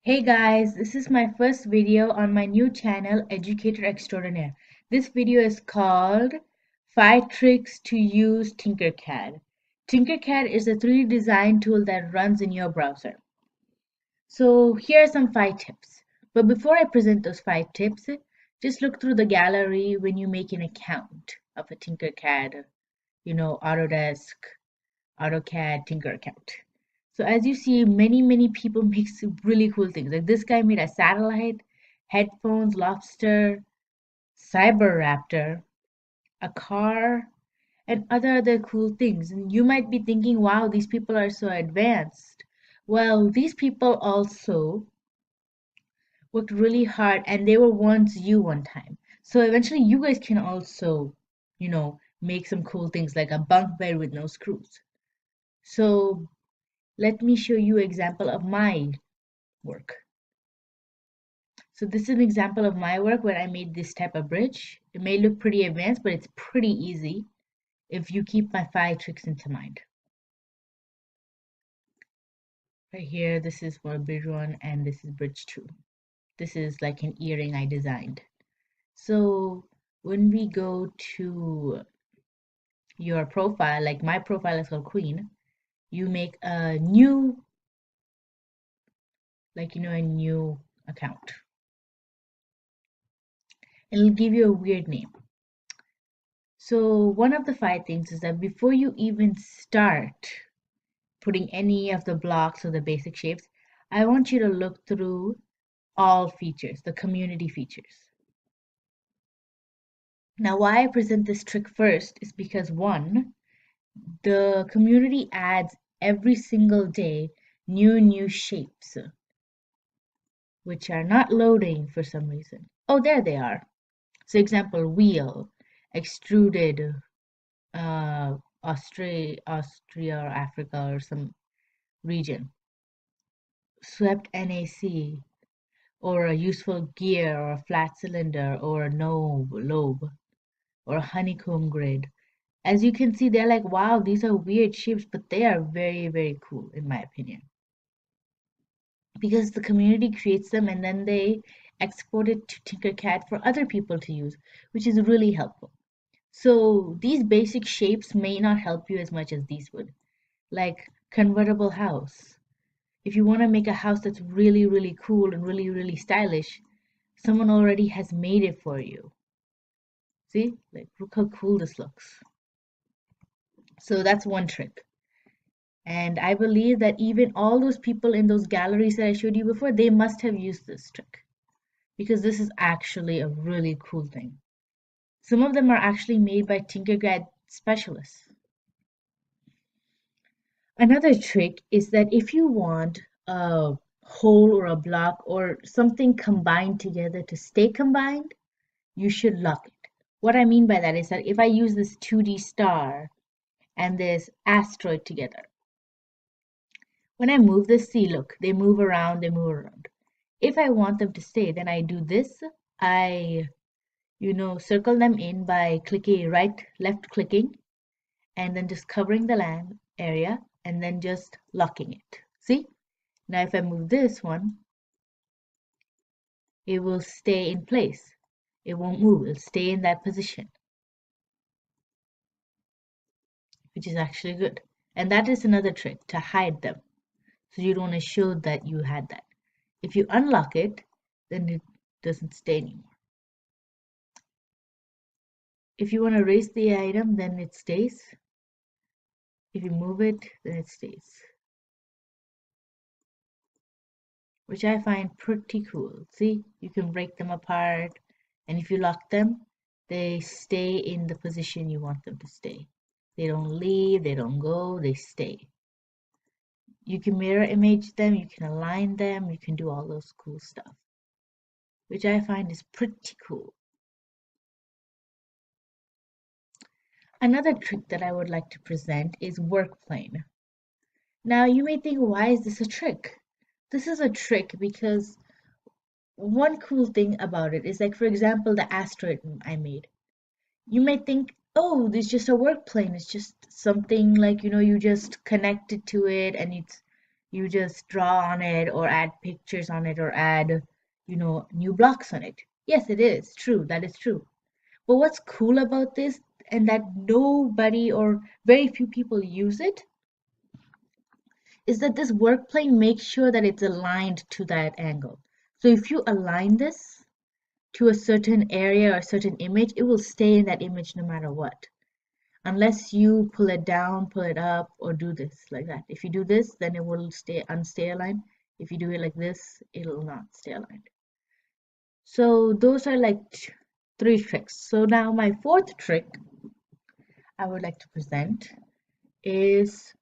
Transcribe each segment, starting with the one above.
Hey guys, this is my first video on my new channel, Educator Extraordinaire. This video is called 5 Tricks to Use TinkerCAD. TinkerCAD is a 3D design tool that runs in your browser. So here are some 5 tips. But before I present those 5 tips, just look through the gallery when you make an account of a TinkerCAD, Autodesk, AutoCAD, Tinker account. So as you see, many people make some really cool things. Like this guy made a satellite, headphones, lobster, cyber raptor, a car, and other cool things. And you might be thinking, wow, these people are so advanced. Well, these people also worked really hard and they were once you one time. So eventually you guys can also, make some cool things like a bunk bed with no screws. So let me show you an example of my work. So this is an example of my work where I made this type of bridge. It may look pretty advanced, but it's pretty easy if you keep my 5 tricks into mind. Right here, this is for bridge 1 and this is bridge 2. This is like an earring I designed. So when we go to your profile, like my profile is called Queen, you make a new, a new account. It'll give you a weird name. So one of the 5 things is that before you even start putting any of the blocks or the basic shapes, I want you to look through all features, the community features. Now why I present this trick first is because 1, the community adds every single day new shapes, which are not loading for some reason. Oh, there they are. So example, wheel, extruded, Austria or Africa or some region, swept NAC, or a useful gear, or a flat cylinder, or a lobe, or a honeycomb grid. As you can see, they're like, wow, these are weird shapes, but they are very cool in my opinion. Because the community creates them and then they export it to TinkerCAD for other people to use, which is really helpful. So these basic shapes may not help you as much as these would. Like convertible house. If you want to make a house that's really cool and really stylish, someone already has made it for you. See, like look how cool this looks. So that's one trick. And I believe that even all those people in those galleries that I showed you before, they must have used this trick because this is actually a really cool thing. Some of them are actually made by TinkerCAD specialists. Another trick is that if you want a hole or a block or something combined together to stay combined, you should lock it. What I mean by that is that if I use this 2D star and this asteroid together, when I move this, see, look, they move around. If I want them to stay, then I do this. I, circle them in by clicking left clicking, and then just covering the land area, and then just locking it. See? Now if I move this one, it will stay in place. It won't move. It'll stay in that position, which is actually good. And that is another trick to hide them. So you don't want to show that you had that. If you unlock it, then it doesn't stay anymore. If you want to erase the item, then it stays. If you move it, then it stays. Which I find pretty cool. See, you can break them apart, and if you lock them, they stay in the position you want them to stay. They don't leave, they don't go, they stay. You can mirror image them, you can align them, you can do all those cool stuff, which I find is pretty cool. Another trick that I would like to present is workplane. Now you may think, why is this a trick? This is a trick because one cool thing about it is, like, for example, the asteroid I made. You may think, oh, this is just a work plane. It's just something like, you just connect it to it and it's, You just draw on it or add pictures on it or add, new blocks on it. Yes, it is true. That is true. But what's cool about this, and that nobody or very few people use it, is that this work plane makes sure that it's aligned to that angle. So if you align this to a certain area or a certain image, it will stay in that image no matter what. Unless you pull it down, pull it up, or do this like that. If you do this, then it will stay aligned. If you do it like this, it'll not stay aligned. So those are like three tricks. So now my fourth trick I would like to present is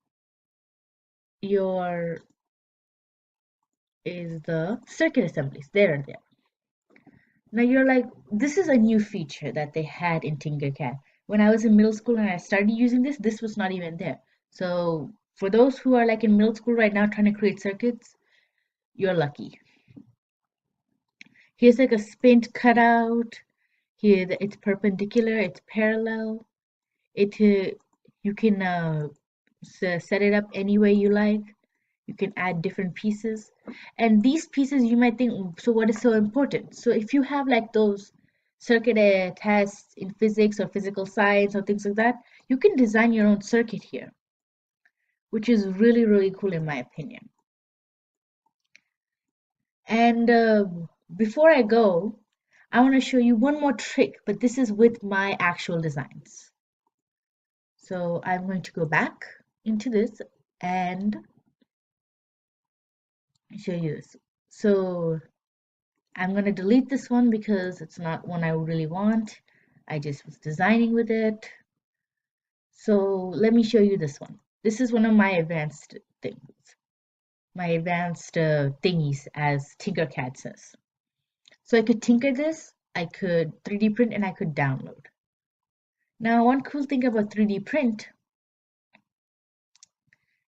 your the circuit assemblies. There. Now you're like, this is a new feature that they had in TinkerCAD. When I was in middle school and I started using this, this was not even there. So for those who are like in middle school right now trying to create circuits, you're lucky. Here's like a spint cutout. Here it's perpendicular, it's parallel. You can set it up any way you like. You can add different pieces, and these pieces you might think, so what is so important? So if you have like those circuit tests in physics or physical science or things like that, you can design your own circuit here, which is really, really cool in my opinion. And before I go, I want to show you one more trick, but this is with my actual designs. So I'm going to go back into this and show you this. So I'm going to delete this one because it's not one I really want. I just was designing with it. So let me show you this one. This is one of my advanced things, my advanced thingies, as TinkerCAD says. So I could tinker this, I could 3D print, and I could download. Now, one cool thing about 3D print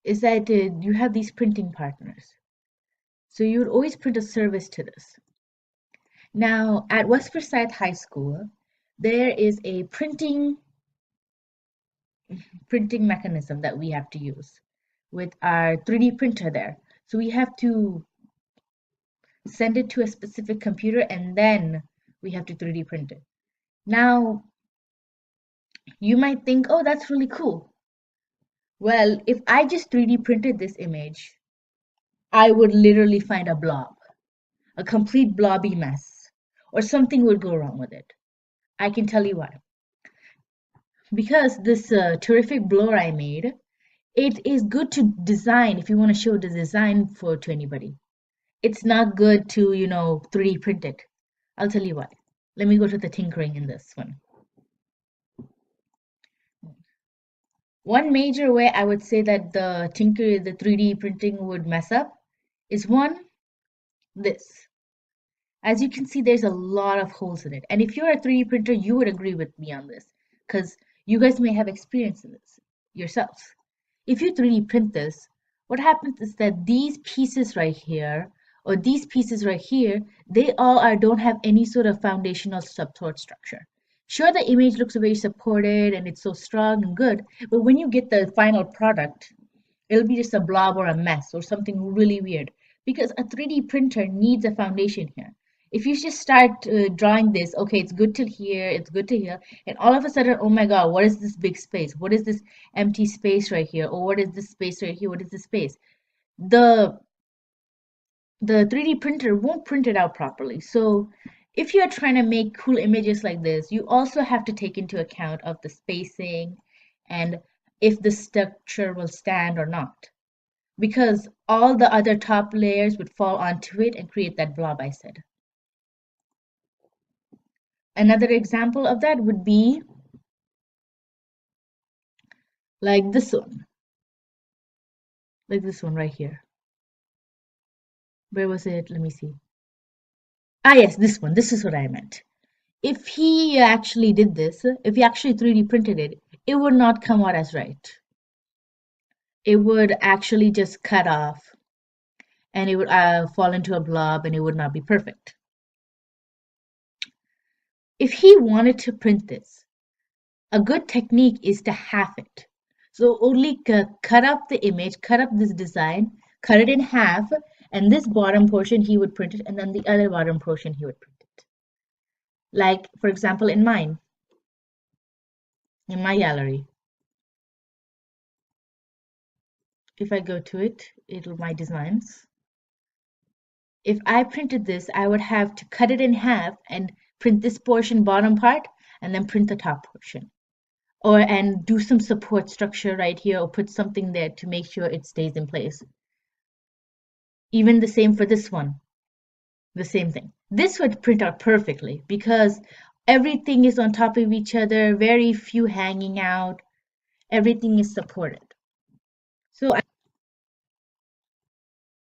is that you have these printing partners. So you would always print a service to this. Now, at West Forsyth High School, there is a printing mechanism that we have to use with our 3D printer there. So we have to send it to a specific computer and then we have to 3D print it. Now, you might think, oh, that's really cool. Well, if I just 3D printed this image, I would literally find a blob, a complete blobby mess, or something would go wrong with it. I can tell you why. Because this terrific blower I made, it is good to design if you want to show the design to anybody. It's not good to, 3D print it. I'll tell you why. Let me go to the tinkering in this one. One major way I would say that the 3D printing would mess up is one, this. As you can see, there's a lot of holes in it. And if you're a 3D printer, you would agree with me on this because you guys may have experience in this yourselves. If you 3D print this, what happens is that these pieces right here or these pieces right here, they all don't have any sort of foundational support structure. Sure, the image looks very supported and it's so strong and good, but when you get the final product, it'll be just a blob or a mess or something really weird because a 3D printer needs a foundation here. If you just start drawing this, okay, it's good till here, it's good to here, and all of a sudden, oh my God, what is this big space? What is this empty space right here? Or what is this space right here? What is this space? The 3D printer won't print it out properly. So if you're trying to make cool images like this, you also have to take into account of the spacing and if the structure will stand or not. Because all the other top layers would fall onto it and create that blob I said. Another example of that would be like this one. Like this one right here. Where was it? Let me see. Ah, yes, this one. This is what I meant. If he actually did this, if he actually 3D printed it, it would not come out as right. It would actually just cut off and it would fall into a blob and it would not be perfect. If he wanted to print this, a good technique is to half it. So only cut up the image, cut up this design cut it in half, and this bottom portion he would print it, and then the other bottom portion he would print it. Like, for example, in my gallery. If I go to it, it'll my designs. If I printed this, I would have to cut it in half and print this portion bottom part and then print the top portion. And do some support structure right here or put something there to make sure it stays in place. Even the same for this one. The same thing. This would print out perfectly because everything is on top of each other, very few hanging out, everything is supported. So